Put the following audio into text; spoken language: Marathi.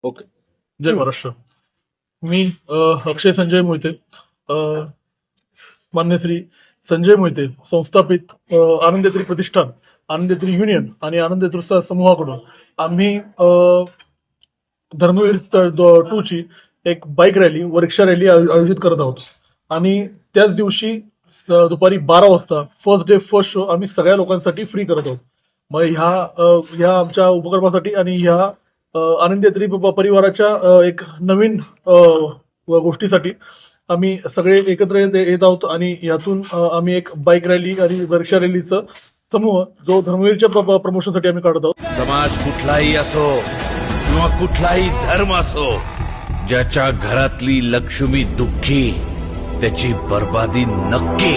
ओके. जय महाराष्ट्र. मी अक्षय संजय मोहिते, मान्य श्री संजय मोहिते संस्थापित आनंदेत्री प्रतिष्ठान, आनंदेत्री युनियन आणि आनंदेत्री समूहाकडून आम्ही धर्मवीर 2 ची एक बाईक रॅली व रिक्षा रॅली आयोजित करत आहोत. आणि त्याच दिवशी दुपारी 12 वाजता फर्स्ट डे फर्स्ट शो आम्ही सगळ्या लोकांसाठी फ्री करत आहोत. मग ह्या आमच्या उपक्रमासाठी आणि ह्या आनंदेत्री परिवाराच्या एक नवीन गोष्टीसाठी आम्ही सगळे एकत्र येत आहोत. आणि यातून आम्ही एक बाईक रॅली आणि रिक्षा रॅलीचं समूह जो धर्मवीरच्या प्रमोशनसाठी आम्ही काढत आहोत. समाज कुठलाही असो किंवा कुठलाही धर्म असो, ज्याच्या घरातली लक्ष्मी दुःखी त्याची बर्बादी नक्की.